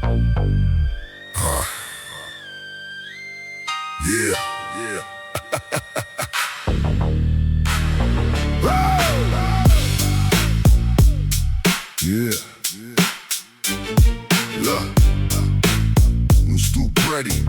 Yeah, yeah. Yeah. Look, who's too pretty?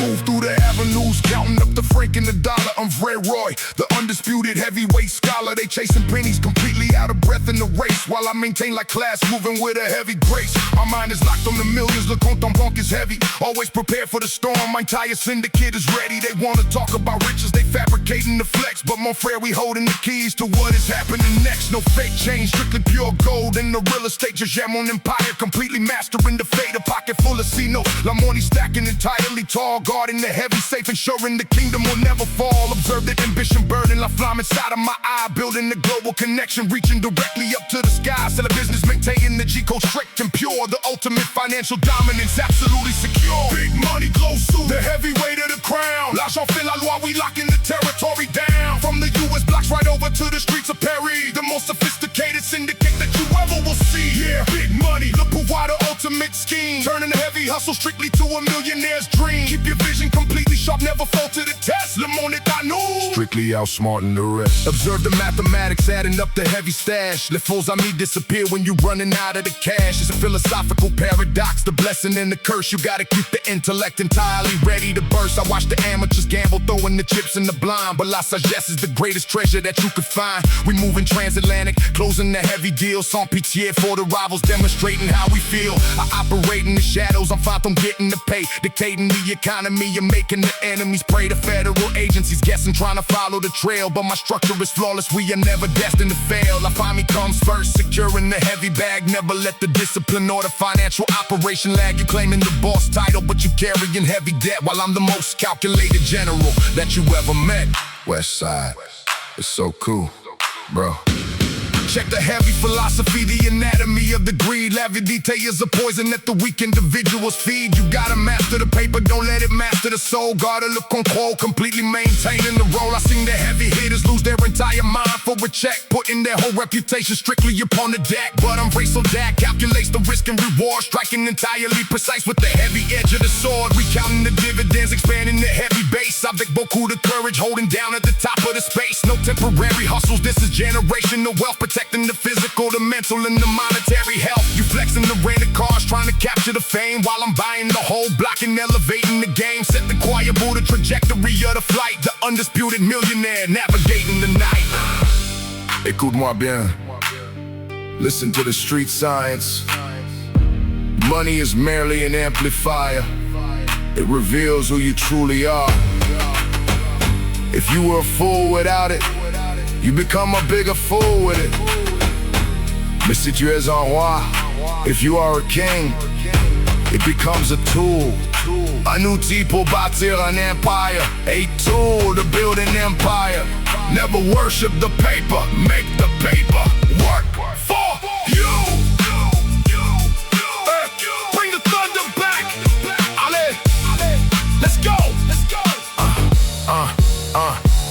Move through the avenues, counting up the franc and the dollar. I'm Ray Roy, the undisputed heavyweight scholar. They chasing pennies, completely out of breath in the race, while I maintain like class, moving with a heavy grace. My mind is locked on the millions, le compte en banque is heavy. Always prepared for the storm, my entire syndicate is ready. They wanna talk about riches, they fabricating the flex, but mon frere, we holding the keys to what is happening next. No fake change, strictly pure gold in the real estate. Je gère mon empire, completely mastering the fate. A pocket full of C-notes, la money stacking entirely tall, guarding the heavy safe, ensuring the kingdom will never fall. Observe the ambition burden, la flamme inside of my eye, building the global connection, reaching directly up to the sky. Sell a business, maintaining the G-code strict and pure, the ultimate financial dominance, absolutely secure. Big money glows through the heavyweight of the crown. L'argent fait la loi, we locking the territory down. From the US blocks right over to the streets of Paris, the most sophisticated syndicate that you ever will see. Yeah, big money, le pouvoir, the ultimate scheme, turning the heavy hustle strictly to a millionaire's dream. Keep your vision completely sharp, never fall to the test. Le monde est à nous, strictly outsmarting the rest. Observe the mathematics, adding up the heavy stash. Les faux amis disappear when you running out of the cash. It's a philosophical paradox, the blessing and the curse. You gotta keep the intellect entirely ready to burst. I watch the amateurs gamble, throwing the chips in the blind, but la sagesse is the greatest treasure that you could find. We moving transatlantic, closing the heavy deals, sans pitié for the rivals, demonstrating how we feel. I operate in the shadows, I'm far from getting the pay, dictating the economy and making the enemies pray. The federal agencies guessing, trying to follow the trail, but my structure is flawless, we are never destined to fail. I find me comes first, securing the heavy bag, never let the discipline or the financial operation lag. You claiming the boss title, but you carrying heavy debt, while I'm the most calculated general that you ever met. West Side, it's so cool, bro. Check the heavy philosophy, the anatomy of the greed. L'avidité is a poison that the weak individuals feed. You gotta master the paper, don't let it master the soul. Gotta look control, completely maintaining the role. I seen the heavy hitters lose their entire mind for a check, putting their whole reputation strictly upon the deck. But I'm so that calculates the risk and reward, striking entirely precise with the heavy edge of the sword. Recounting the dividends, expanding the heavy base. Avec beaucoup de courage, holding down at the top of the space. No temporary hustles, this is generational wealth, protecting the physical, the mental, and the monetary health. You flexing the rented cars, trying to capture the fame, while I'm buying the whole block and elevating the game. Set the quietable, the trajectory of the flight, the undisputed millionaire navigating the night. Écoute-moi bien, listen to the street science. Money is merely an amplifier, it reveals who you truly are. If you were a fool without it, you become a bigger fool with it. Mais si tu es un roi, if you are a king, it becomes a tool. Un outil pour bâtir an empire, a tool to build an empire. Never worship the paper, make the paper work for you. Bring the thunder back. Allez, let's go.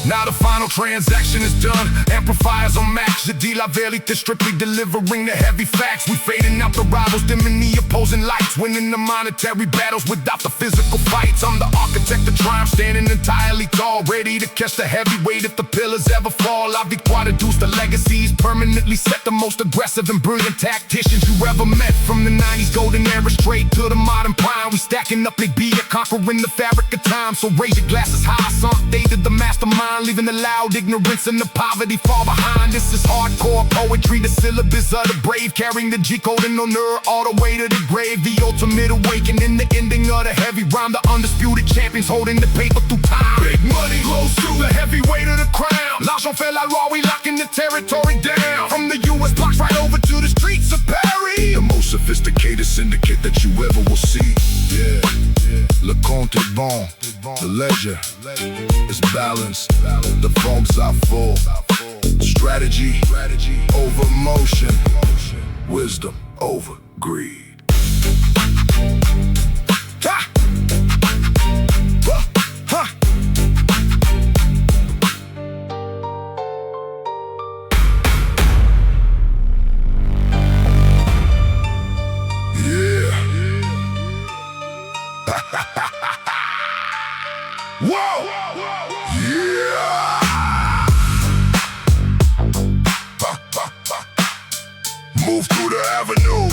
Now the final transaction is done, amplifiers on max. Je dis la vérité, strictly delivering the heavy facts. We fading out the rivals, dimming the opposing lights, winning the monetary battles without the physical fights. I'm the architect of triumph, standing entirely tall, ready to catch the heavyweight if the pillars ever fall. La victoire deduce the legacies, permanently set the most aggressive and brilliant tacticians you ever met. From the 90's golden era straight to the modern prime, we stacking up big beer, conquering the fabric of time. So raise your glasses high, son, they did the mastermind, leaving the loud ignorance and the poverty far behind. This is hardcore poetry, the syllabus of the brave, carrying the G-code and honneur all the way to the grave. The ultimate awakening, the ending of the heavy rhyme, the undisputed champions holding the paper through time. Big money glows through the heavyweight of the crown. L'argent fait la loi, we locking the territory down. From the US blocks right over to the streets of Paris, the most sophisticated syndicate that you ever will see. Yeah, le compte est bon, the ledger is balanced, the funds are full. Strategy over motion, wisdom over greed. Ha! Ha! move through the avenue.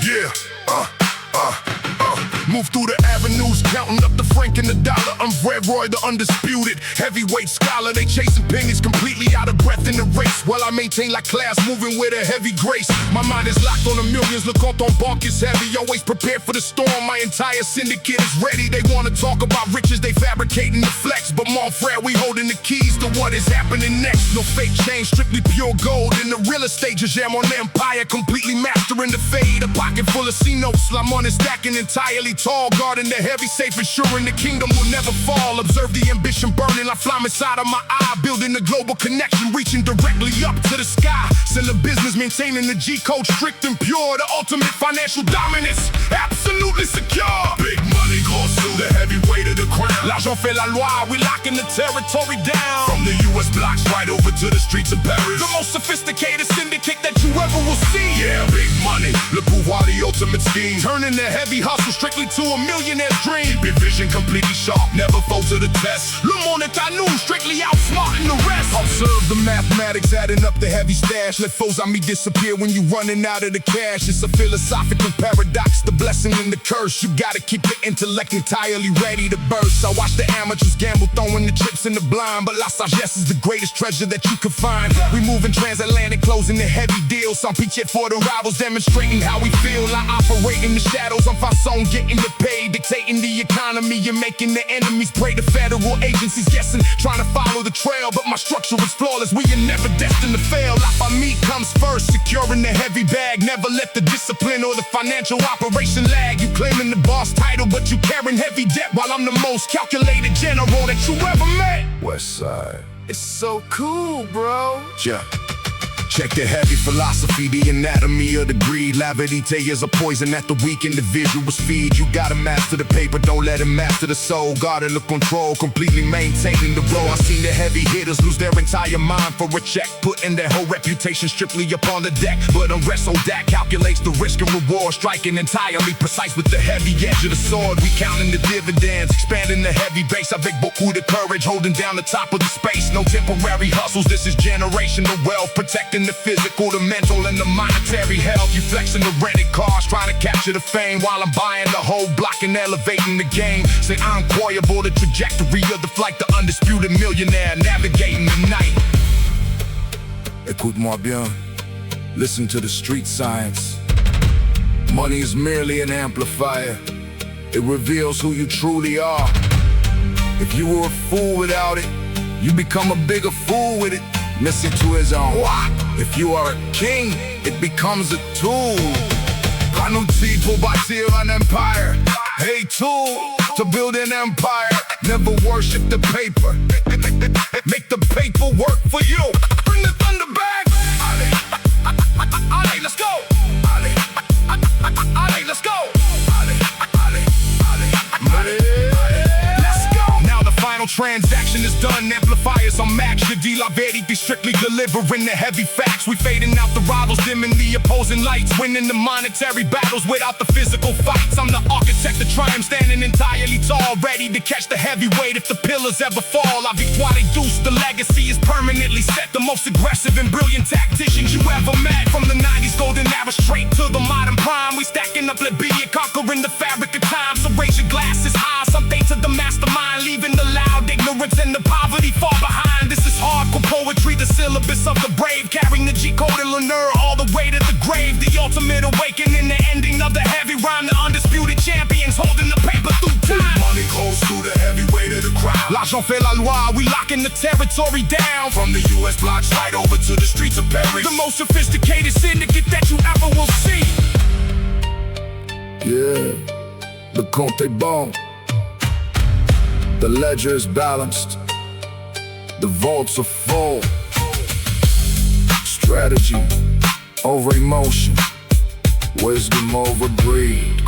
Yeah, move through the avenues, counting up the franc and the dollar. I'm Red Roy, the undisputed heavyweight scholar. They chasing pennies, completely out of breath in the race, while I maintain like class, moving with a heavy grace. My mind is locked on the millions, le compte en banque is heavy. Always prepared for the storm, my entire syndicate is ready. They wanna talk about riches, they fabricating the flex, but mon frere, we holding the keys to what is happening next. No fake change, strictly pure gold. In the real estate, jam on empire, completely mastering the fade. A pocket full of C-notes, I'm on it stacking entirely tall, guarding the heavy safe, ensuring the kingdom will never fall. Observe the ambition burning, I fly inside of my eye, building a global connection, reaching directly up to the sky. Send the business, maintaining the G-code strict and pure, the ultimate financial dominance, absolutely secure. Big money goes through the heavyweight of the crown. L'argent fait la loi, we locking the territory down. From the US blocks right over to the streets of Paris, the most sophisticated syndicate that you ever will see. Yeah, big money, le pouvoir, the ultimate scheme, turning the heavy hustle strictly to a millionaire's dream. Keep your vision completely sharp, never fall to the test. Le monde est à nous, strictly outsmarting the rest. Observe the mathematics, adding up the heavy stash. Let foes on me disappear when you running out of the cash. It's a philosophical paradox, the blessing and the curse. You gotta keep your intellect entirely ready to burst. I watch the amateurs gamble, throwing the chips in the blind, but la sagesse is the greatest treasure that you can find. We moving transatlantic, closing the heavy deals. Some pitch it for the rivals, demonstrating how we feel. I operate in the shadows, I'm façon, getting the pay, dictating the economy and making the enemies pray. The federal agencies guessing, trying to follow the trail, but my structure is flawless, we are never destined to fail. La famille comes first, securing the heavy bag. Never let the discipline or the financial operation lag. You claiming the boss title, but you carrying heavy debt, while I'm the most calculated general that you ever met. West Side, it's so cool, bro. Yeah. Check the heavy philosophy, the anatomy of the greed. L'avidité is a poison that the weak individuals feed. You gotta master the paper, don't let it master the soul. Guarding the control, completely maintaining the role. I've seen the heavy hitters lose their entire mind for a check, putting their whole reputation strictly upon the deck. But unrest so that calculates the risk and reward, striking entirely precise with the heavy edge of the sword. We counting the dividends, expanding the heavy base. Avec beaucoup de courage, holding down the top of the space. No temporary hustles, this is generational wealth, protecting the physical, the mental, and the monetary health. You flexing the rented cars, trying to capture the fame, while I'm buying the whole block and elevating the game. Say incroyable, the trajectory of the flight, the undisputed millionaire navigating the night. Écoute-moi bien, listen to the street science. Money is merely an amplifier. It reveals who you truly are. If you were a fool without it, you become a bigger fool with it. Listen to his own. If you are a king, it becomes a tool. Un outil pour bâtir an empire. A tool to build an empire. Never worship the paper. Make the paper work for you. Bring the thunder back. Allez, let's go. Allez, let's go. Transaction is done, amplifiers on max. Your deal, be strictly delivering the heavy facts. We fading out the rivals, dimming the opposing lights, winning the monetary battles without the physical fights. I'm the architect of triumph, standing entirely tall, ready to catch the heavyweight if the pillars ever fall. La victoire des douce, the legacy is permanently set. The most aggressive and brilliant tacticians you ever met. From the 90's golden era straight to the modern prime, we stacking up plebeian, conquering the fabric of time. So raise your glasses high, something to the mastermind, leaving the loud ignorance and the poverty far behind. This is hardcore poetry, the syllabus of the brave, carrying the G-code and l'honneur all the way to the grave. The ultimate awakening, the ending of the heavy rhyme. The undisputed champions holding the paper through time. Money goes through the heavyweight of the crowd. L'argent fait la loi, we locking the territory down. From the US blocks right over to the streets of Paris, the most sophisticated syndicate that you ever will see. Yeah, the compte est bon. The ledger is balanced, the vaults are full. Strategy over emotion, wisdom over greed.